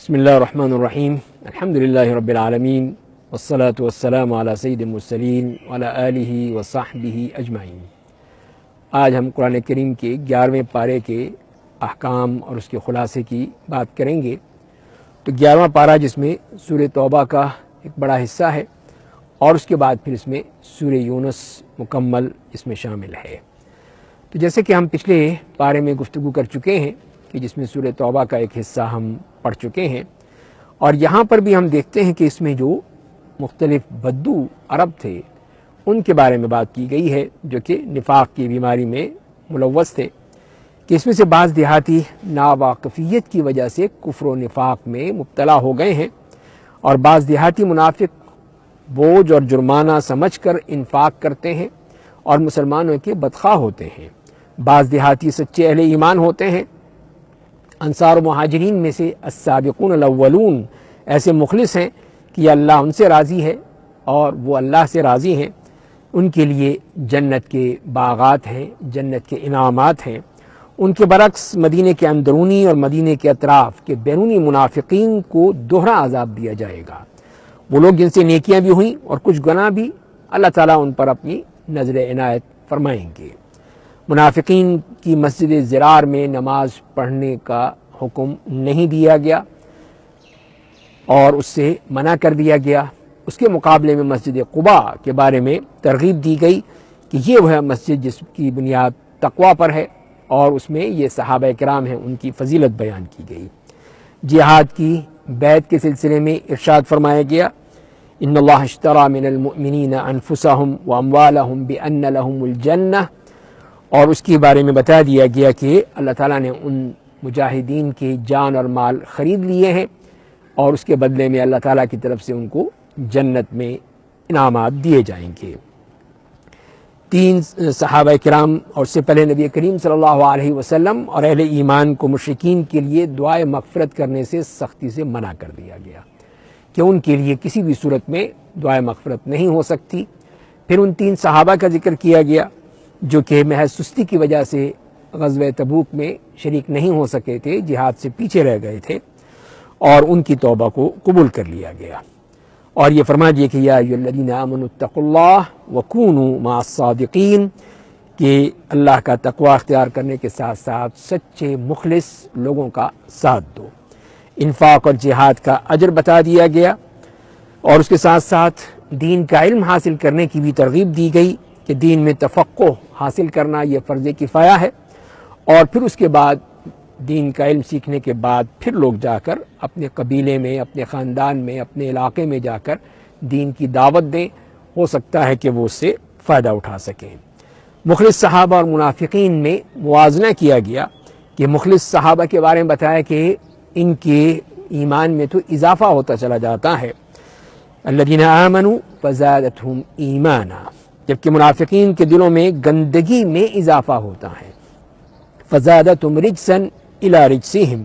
بسم اللہ الرحمن الرحیم الحمد للہ رب العالمین والصلاة والسلام علی سید المرسلین وعلی آلہ وصحبہ اجمعین۔ آج ہم قرآن کریم کے 11ویں پارے کے احکام اور اس کے خلاصے کی بات کریں گے۔ تو 11واں پارہ جس میں سورہ توبہ کا ایک بڑا حصہ ہے اور اس کے بعد پھر اس میں سورہ یونس مکمل اس میں شامل ہے۔ تو جیسے کہ ہم پچھلے پارے میں گفتگو کر چکے ہیں کہ جس میں سورہ توبہ کا ایک حصہ ہم پڑھ چکے ہیں، اور یہاں پر بھی ہم دیکھتے ہیں کہ اس میں جو مختلف بدو عرب تھے ان کے بارے میں بات کی گئی ہے، جو کہ نفاق کی بیماری میں ملوث تھے، کہ اس میں سے بعض دیہاتی ناواقفیت کی وجہ سے کفر و نفاق میں مبتلا ہو گئے ہیں، اور بعض دیہاتی منافق بوجھ اور جرمانہ سمجھ کر انفاق کرتے ہیں اور مسلمانوں کے بدخواہ ہوتے ہیں۔ بعض دیہاتی سچے اہل ایمان ہوتے ہیں، انصار و مہاجرین میں سے السابقون الاولون ایسے مخلص ہیں کہ اللہ ان سے راضی ہے اور وہ اللہ سے راضی ہیں، ان کے لیے جنت کے باغات ہیں، جنت کے انعامات ہیں۔ ان کے برعکس مدینے کے اندرونی اور مدینے کے اطراف کے بیرونی منافقین کو دوہرا عذاب دیا جائے گا۔ وہ لوگ جن سے نیکیاں بھی ہوئیں اور کچھ گناہ بھی، اللہ تعالیٰ ان پر اپنی نظر عنایت فرمائیں گے۔ منافقین کی مسجد زرار میں نماز پڑھنے کا حکم نہیں دیا گیا اور اس سے منع کر دیا گیا۔ اس کے مقابلے میں مسجد قباء کے بارے میں ترغیب دی گئی کہ یہ وہ ہے مسجد جس کی بنیاد تقوی پر ہے، اور اس میں یہ صحابہ کرام ہیں، ان کی فضیلت بیان کی گئی۔ جہاد کی بیعت کے سلسلے میں ارشاد فرمایا گیا، ان اللہ اشتری من المؤمنین انفسهم واموالهم بان لهم الجنہ، اور اس کے بارے میں بتا دیا گیا کہ اللہ تعالیٰ نے ان مجاہدین کے جان اور مال خرید لیے ہیں، اور اس کے بدلے میں اللہ تعالیٰ کی طرف سے ان کو جنت میں انعامات دیے جائیں گے۔ 3 صحابہ کرام اور اس سے پہلے نبی کریم صلی اللہ علیہ وسلم اور اہل ایمان کو مشرکین کے لیے دعائے مغفرت کرنے سے سختی سے منع کر دیا گیا کہ ان کے لیے کسی بھی صورت میں دعائے مغفرت نہیں ہو سکتی۔ پھر ان 3 صحابہ کا ذکر کیا گیا جو کہ محض سستی کی وجہ سے غزوہ تبوک میں شریک نہیں ہو سکے تھے، جہاد سے پیچھے رہ گئے تھے، اور ان کی توبہ کو قبول کر لیا گیا، اور یہ فرما دیا کہ یا ایھا الذین آمنوا اتقوا اللہ وکونوا مع الصادقین، کہ اللہ کا تقوی اختیار کرنے کے ساتھ ساتھ سچے مخلص لوگوں کا ساتھ دو۔ انفاق اور جہاد کا اجر بتا دیا گیا، اور اس کے ساتھ ساتھ دین کا علم حاصل کرنے کی بھی ترغیب دی گئی کہ دین میں تفقہ حاصل کرنا یہ فرض کفایہ ہے، اور پھر اس کے بعد دین کا علم سیکھنے کے بعد پھر لوگ جا کر اپنے قبیلے میں، اپنے خاندان میں، اپنے علاقے میں جا کر دین کی دعوت دیں، ہو سکتا ہے کہ وہ اس سے فائدہ اٹھا سکیں۔ مخلص صحابہ اور منافقین میں موازنہ کیا گیا کہ مخلص صحابہ کے بارے میں بتایا کہ ان کے ایمان میں تو اضافہ ہوتا چلا جاتا ہے، الذین آمنوا فزادتہم ایمانا، جبکہ منافقین کے دلوں میں گندگی میں اضافہ ہوتا ہے، فزادتہم رجسا الی رجسہم،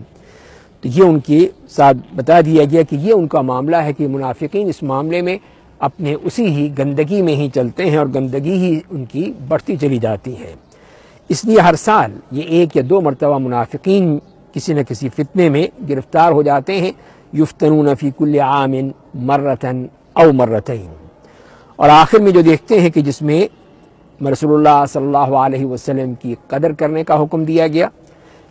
تو یہ ان کے ساتھ بتا دیا گیا کہ یہ ان کا معاملہ ہے کہ منافقین اس معاملے میں اپنے اسی ہی گندگی میں ہی چلتے ہیں، اور گندگی ہی ان کی بڑھتی چلی جاتی ہے۔ اس لیے ہر سال یہ 1 یا 2 مرتبہ منافقین کسی نہ کسی فتنے میں گرفتار ہو جاتے ہیں، یفتنون فی کل عام مرۃ او مرتین، اور آخر میں جو دیکھتے ہیں کہ جس میں رسول اللہ صلی اللہ علیہ وسلم کی قدر کرنے کا حکم دیا گیا،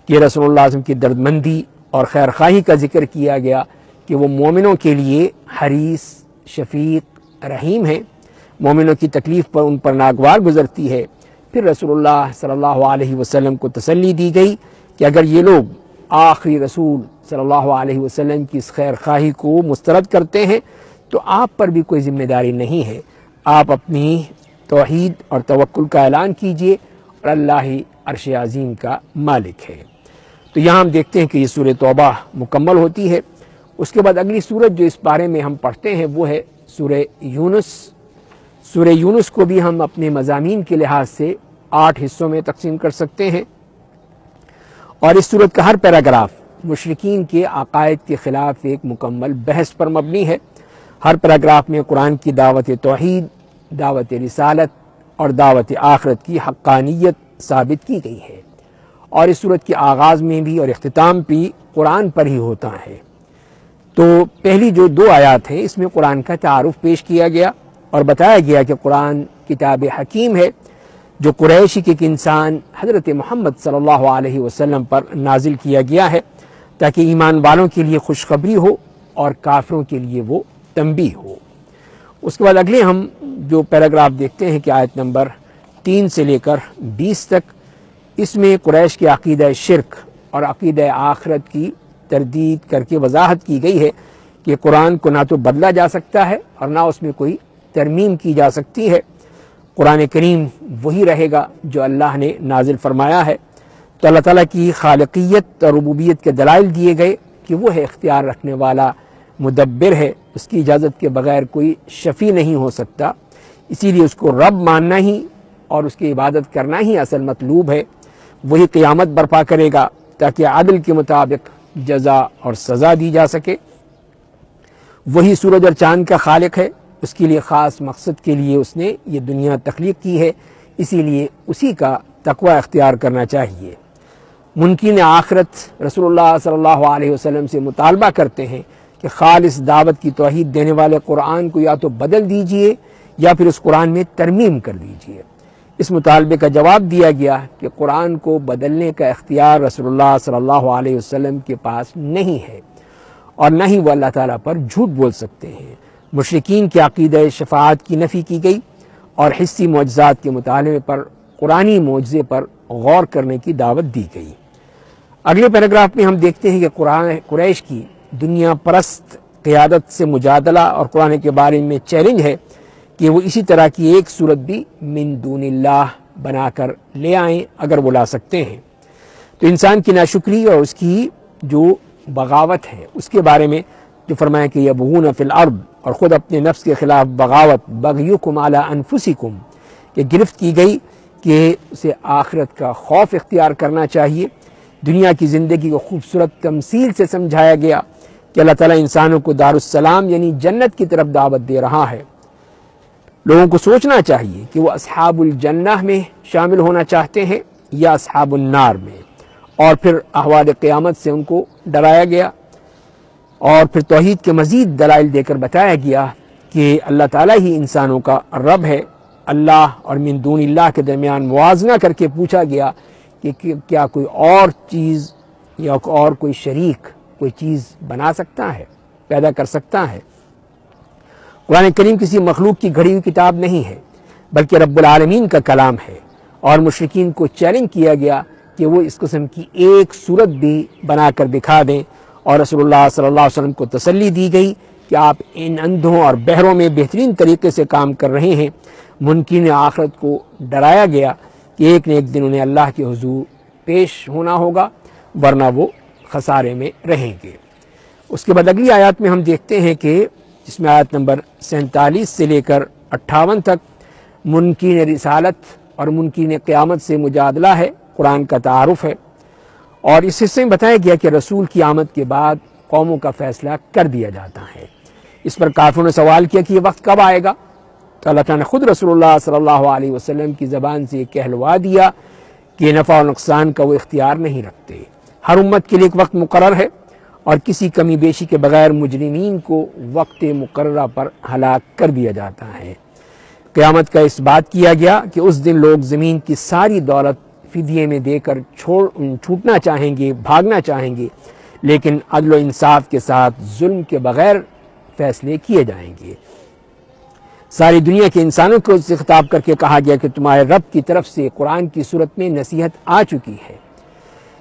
کہ رسول اللہ صلی اللہ علیہ وسلم کی دردمندی اور خیر خواہی کا ذکر کیا گیا کہ وہ مومنوں کے لیے حریص، شفیق، رحیم ہیں، مومنوں کی تکلیف پر ان پر ناگوار گزرتی ہے۔ پھر رسول اللہ صلی اللہ علیہ وسلم کو تسلی دی گئی کہ اگر یہ لوگ آخری رسول صلی اللہ علیہ وسلم کی اس خیر خواہی کو مسترد کرتے ہیں تو آپ پر بھی کوئی ذمہ داری نہیں ہے، آپ اپنی توحید اور توکل کا اعلان کیجئے، اور اللہ ہی عرش عظیم کا مالک ہے۔ تو یہاں ہم دیکھتے ہیں کہ یہ سورہ توبہ مکمل ہوتی ہے۔ اس کے بعد اگلی سورت جو اس بارے میں ہم پڑھتے ہیں وہ ہے سورہ یونس۔ سورہ یونس کو بھی ہم اپنے مضامین کے لحاظ سے 8 حصوں میں تقسیم کر سکتے ہیں، اور اس سورت کا ہر پیراگراف مشرکین کے عقائد کے خلاف ایک مکمل بحث پر مبنی ہے۔ ہر پیراگراف میں قرآن کی دعوت توحید، دعوت رسالت اور دعوت آخرت کی حقانیت ثابت کی گئی ہے، اور اس سورت کے آغاز میں بھی اور اختتام بھی قرآن پر ہی ہوتا ہے۔ تو پہلی جو 2 آیات ہیں اس میں قرآن کا تعارف پیش کیا گیا اور بتایا گیا کہ قرآن کتاب حکیم ہے جو قریشی کے ایک انسان حضرت محمد صلی اللہ علیہ وسلم پر نازل کیا گیا ہے تاکہ ایمان والوں کے لیے خوشخبری ہو اور کافروں کے لیے وہ تنبیہ ہو۔ اس کے بعد اگلے ہم جو پیراگراف دیکھتے ہیں کہ آیت نمبر 3 سے لے کر 20 تک، اس میں قریش کے عقیدہ شرک اور عقیدہ آخرت کی تردید کر کے وضاحت کی گئی ہے کہ قرآن کو نہ تو بدلا جا سکتا ہے اور نہ اس میں کوئی ترمیم کی جا سکتی ہے، قرآن کریم وہی رہے گا جو اللہ نے نازل فرمایا ہے۔ تو اللہ تعالیٰ کی خالقیت اور ربوبیت کے دلائل دیے گئے کہ وہ ہے اختیار رکھنے والا، مدبر ہے، اس کی اجازت کے بغیر کوئی شفیع نہیں ہو سکتا، اسی لیے اس کو رب ماننا ہی اور اس کی عبادت کرنا ہی اصل مطلوب ہے۔ وہی قیامت برپا کرے گا تاکہ عدل کے مطابق جزا اور سزا دی جا سکے۔ وہی سورج اور چاند کا خالق ہے، اس کے لیے خاص مقصد کے لیے اس نے یہ دنیا تخلیق کی ہے، اسی لیے اسی کا تقوی اختیار کرنا چاہیے۔ منکرین آخرت رسول اللہ صلی اللہ علیہ وسلم سے مطالبہ کرتے ہیں کہ خالص دعوت کی توحید دینے والے قرآن کو یا تو بدل دیجئے یا پھر اس قرآن میں ترمیم کر دیجئے۔ اس مطالبے کا جواب دیا گیا کہ قرآن کو بدلنے کا اختیار رسول اللہ صلی اللہ علیہ وسلم کے پاس نہیں ہے اور نہ ہی وہ اللہ تعالیٰ پر جھوٹ بول سکتے ہیں۔ مشرکین کے عقیدہ شفاعت کی نفی کی گئی اور حسی معجزات کے مطالبے پر قرآنی معجزے پر غور کرنے کی دعوت دی گئی۔ اگلے پیراگراف میں ہم دیکھتے ہیں کہ قریش کی دنیا پرست قیادت سے مجادلہ اور قرآن کے بارے میں چیلنج ہے کہ وہ اسی طرح کی ایک صورت بھی من دون اللہ بنا کر لے آئیں اگر وہ لا سکتے ہیں۔ تو انسان کی ناشکری اور اس کی جو بغاوت ہے اس کے بارے میں جو فرمایا کہ یبغون فی الارض، اور خود اپنے نفس کے خلاف بغاوت، بغیکم علی انفسکم، کہ گرفت کی گئی کہ اسے آخرت کا خوف اختیار کرنا چاہیے۔ دنیا کی زندگی کو خوبصورت تمثیل سے سمجھایا گیا کہ اللہ تعالیٰ انسانوں کو دارالسلام یعنی جنت کی طرف دعوت دے رہا ہے۔ لوگوں کو سوچنا چاہیے کہ وہ اصحاب الجنہ میں شامل ہونا چاہتے ہیں یا اصحاب النار میں، اور پھر احوال قیامت سے ان کو ڈرایا گیا اور پھر توحید کے مزید دلائل دے کر بتایا گیا کہ اللہ تعالیٰ ہی انسانوں کا رب ہے۔ اللہ اور من دون اللہ کے درمیان موازنہ کر کے پوچھا گیا کہ کیا کوئی اور چیز یا اور کوئی شریک کوئی چیز بنا سکتا ہے، پیدا کر سکتا ہے؟ قرآن کریم کسی مخلوق کی گھڑی ہوئی کتاب نہیں ہے بلکہ رب العالمین کا کلام ہے، اور مشرکین کو چیلنج کیا گیا کہ وہ اس قسم کی ایک صورت بھی بنا کر دکھا دیں، اور رسول اللہ صلی اللہ علیہ وسلم کو تسلی دی گئی کہ آپ ان اندھوں اور بہروں میں بہترین طریقے سے کام کر رہے ہیں۔ منکرین آخرت کو ڈرایا گیا کہ ایک نہ ایک دن انہیں اللہ کے حضور پیش ہونا ہوگا ورنہ وہ خسارے میں رہیں گے۔ اس کے بعد اگلی آیات میں ہم دیکھتے ہیں کہ جس میں آیت نمبر 47 سے لے کر 58 تک منکرین رسالت اور منکرین قیامت سے مجادلہ ہے، قرآن کا تعارف ہے، اور اس حصے میں بتایا گیا کہ رسول کی آمد کے بعد قوموں کا فیصلہ کر دیا جاتا ہے۔ اس پر کافروں نے سوال کیا کہ یہ وقت کب آئے گا؟ تو اللہ تعالیٰ نے خود رسول اللہ صلی اللہ علیہ وسلم کی زبان سے یہ کہلوا دیا کہ نفع و نقصان کا وہ اختیار نہیں رکھتے۔ ہر امت کے لیے ایک وقت مقرر ہے اور کسی کمی بیشی کے بغیر مجرمین کو وقت مقررہ پر ہلاک کر دیا جاتا ہے۔ قیامت کا اس بات کیا گیا کہ اس دن لوگ زمین کی ساری دولت فدیے میں دے کر چھوٹنا چاہیں گے، بھاگنا چاہیں گے، لیکن عدل و انصاف کے ساتھ ظلم کے بغیر فیصلے کیے جائیں گے۔ ساری دنیا کے انسانوں کو سے خطاب کر کے کہا گیا کہ تمہارے رب کی طرف سے قرآن کی صورت میں نصیحت آ چکی ہے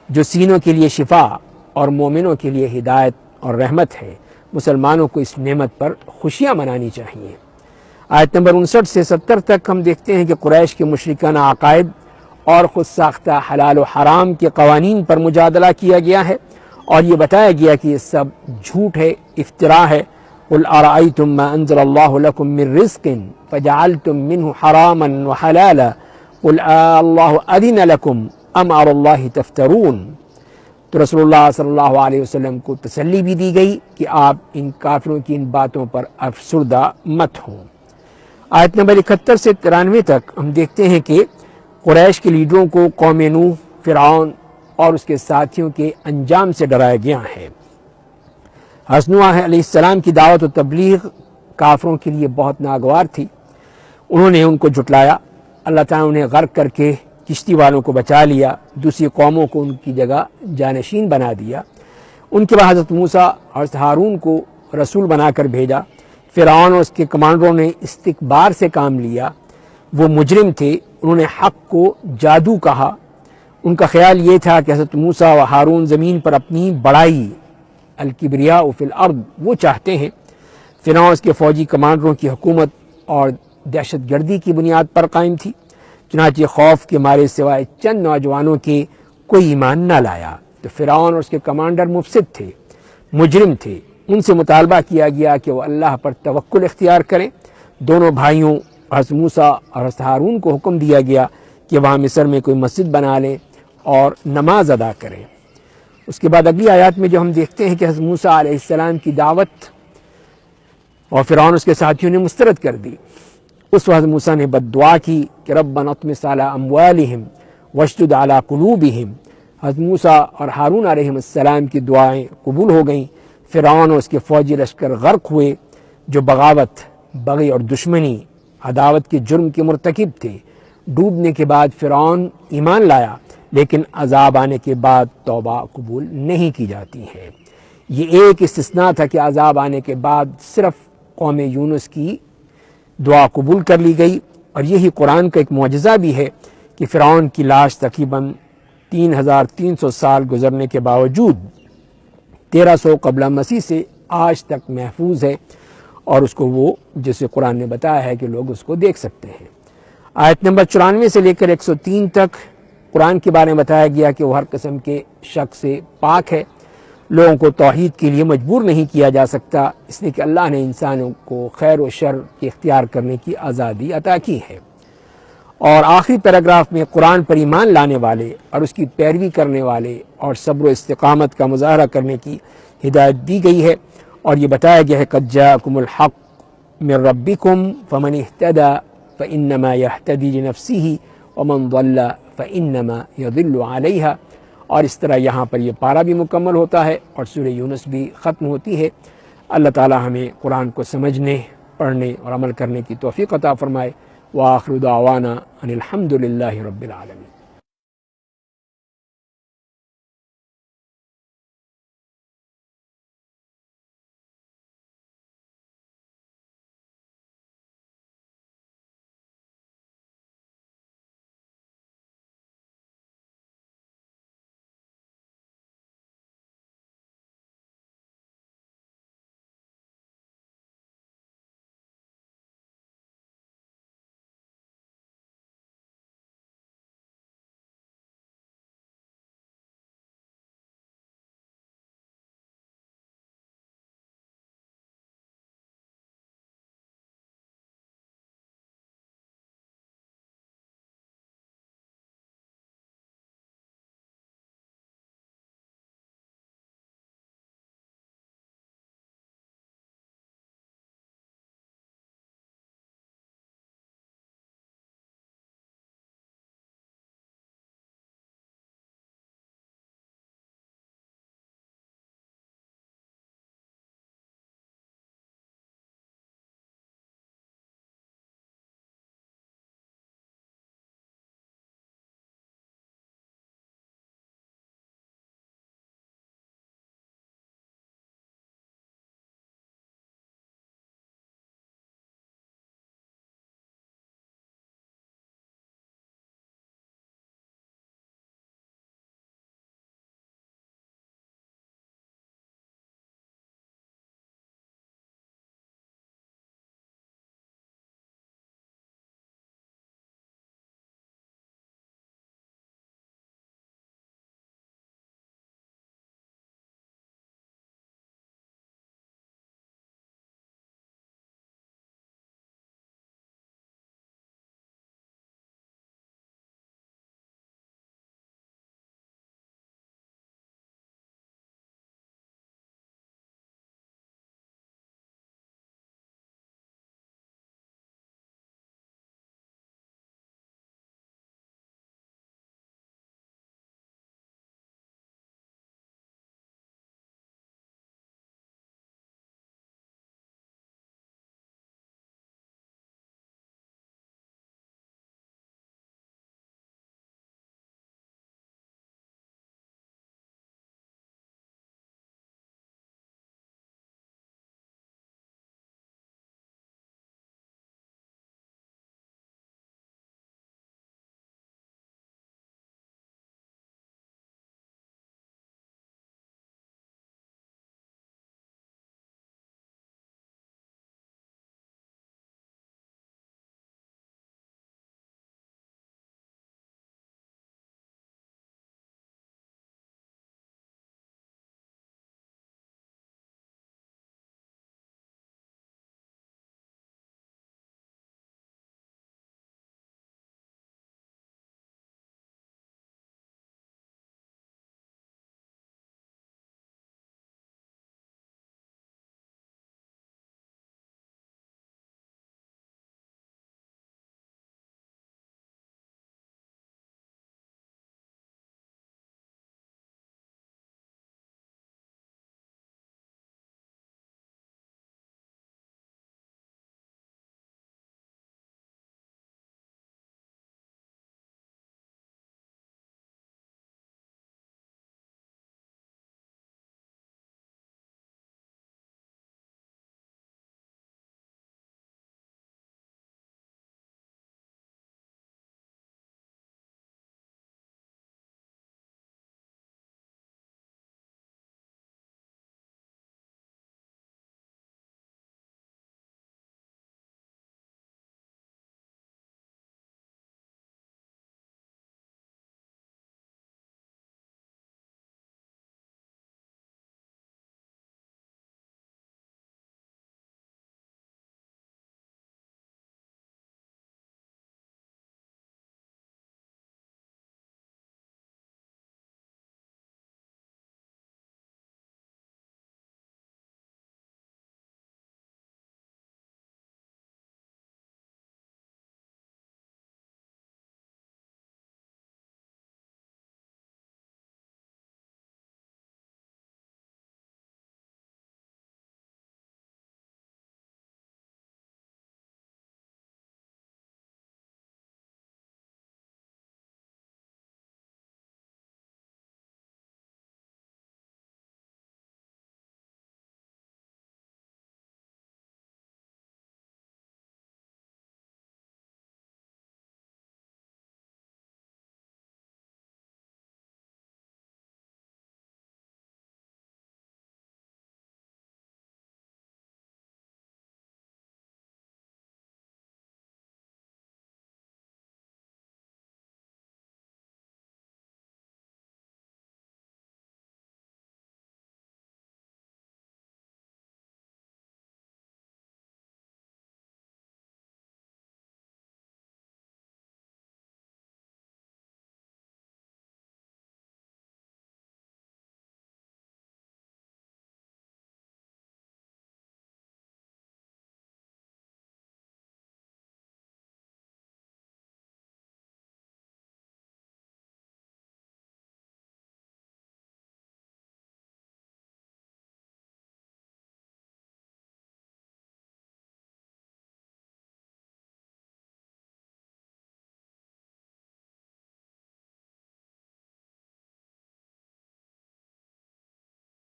جو سینوں کے لیے شفا اور مومنوں کے لیے ہدایت اور رحمت ہے۔ مسلمانوں کو اس نعمت پر خوشیاں منانی چاہیے۔ آیت نمبر 59 سے 70 تک ہم دیکھتے ہیں کہ قریش کے مشرکانہ عقائد اور خود ساختہ حلال و حرام کے قوانین پر مجادلہ کیا گیا ہے، اور یہ بتایا گیا کہ یہ سب جھوٹ ہے، افتراء ہے۔ قل ارأيتم ما انزل الله لكم من رزق فجعلتم منه حراما وحلالا قل الله اذن لكم ام على الله تفترون۔ تو رسول اللہ صلی اللہ علیہ وسلم کو تسلی بھی دی گئی کہ آپ ان کافروں کی ان باتوں پر افسردہ مت ہوں۔ آیت نمبر 71 سے 93 تک ہم دیکھتے ہیں کہ قریش کے لیڈروں کو قوم نوح، فرعون اور اس کے ساتھیوں کے انجام سے ڈرایا گیا ہے۔ حضرت نوح علیہ السلام کی دعوت و تبلیغ کافروں کے لیے بہت ناگوار تھی، انہوں نے ان کو جھٹلایا، اللہ تعالیٰ انہیں غرق کر کے کشتی والوں کو بچا لیا، دوسری قوموں کو ان کی جگہ جانشین بنا دیا۔ ان کے بعد حضرت موسیٰ اور حضرت ہارون کو رسول بنا کر بھیجا۔ فرعون اور اس کے کمانڈروں نے استکبار سے کام لیا، وہ مجرم تھے، انہوں نے حق کو جادو کہا۔ ان کا خیال یہ تھا کہ حضرت موسیٰ و ہارون زمین پر اپنی بڑائی، الکبریاء فی الارض، وہ چاہتے ہیں۔ فرعون اس کے فوجی کمانڈروں کی حکومت اور دہشت گردی کی بنیاد پر قائم تھی، چنانچہ خوف کے مارے سوائے چند نوجوانوں کے کوئی ایمان نہ لایا۔ تو فرعون اور اس کے کمانڈر مفسد تھے، مجرم تھے، ان سے مطالبہ کیا گیا کہ وہ اللہ پر توکل اختیار کریں۔ دونوں بھائیوں حضرت موسیٰ اور حضرت ہارون کو حکم دیا گیا کہ وہاں مصر میں کوئی مسجد بنا لیں اور نماز ادا کریں۔ اس کے بعد اگلی آیات میں جو ہم دیکھتے ہیں کہ حضرت موسیٰ علیہ السلام کی دعوت اور فرعون اس کے ساتھیوں نے مسترد کر دی۔ اس وقت موسیٰ نے بد دعا کی کہ ربنا اطمس علی اموالہم واشدد علی قلوبہم۔ حضرت موسیٰ اور ہارون علیہ السلام کی دعائیں قبول ہو گئیں۔ فرعون اور اس کے فوجی لشکر غرق ہوئے جو بغاوت، بغی اور دشمنی، عداوت کے جرم کے مرتکب تھے۔ ڈوبنے کے بعد فرعون ایمان لایا، لیکن عذاب آنے کے بعد توبہ قبول نہیں کی جاتی ہے۔ یہ ایک استثناء تھا کہ عذاب آنے کے بعد صرف قوم یونس کی دعا قبول کر لی گئی، اور یہی قرآن کا ایک معجزہ بھی ہے کہ فرعون کی لاش تقریباً 3300 سال گزرنے کے باوجود 1300 قبل مسیح سے آج تک محفوظ ہے، اور اس کو وہ جسے قرآن نے بتایا ہے کہ لوگ اس کو دیکھ سکتے ہیں۔ آیت نمبر 94 سے لے کر 103 تک قرآن کے بارے میں بتایا گیا کہ وہ ہر قسم کے شک سے پاک ہے، لوگوں کو توحید کے لیے مجبور نہیں کیا جا سکتا، اس لیے کہ اللہ نے انسانوں کو خیر و شر کے اختیار کرنے کی آزادی عطا کی ہے۔ اور آخری پیراگراف میں قرآن پر ایمان لانے والے اور اس کی پیروی کرنے والے اور صبر و استقامت کا مظاہرہ کرنے کی ہدایت دی گئی ہے، اور یہ بتایا گیا ہے قد جاءکم الحق من ربکم فمن اہتدی فانما یہتدی لنفسہ ومن ضل فانما یضل علیہا۔ اور اس طرح یہاں پر یہ پارہ بھی مکمل ہوتا ہے اور سورہ یونس بھی ختم ہوتی ہے۔ اللہ تعالی ہمیں قرآن کو سمجھنے، پڑھنے اور عمل کرنے کی توفیق عطا فرمائے۔ وآخر دعوانا ان الحمد للہ رب العالمین۔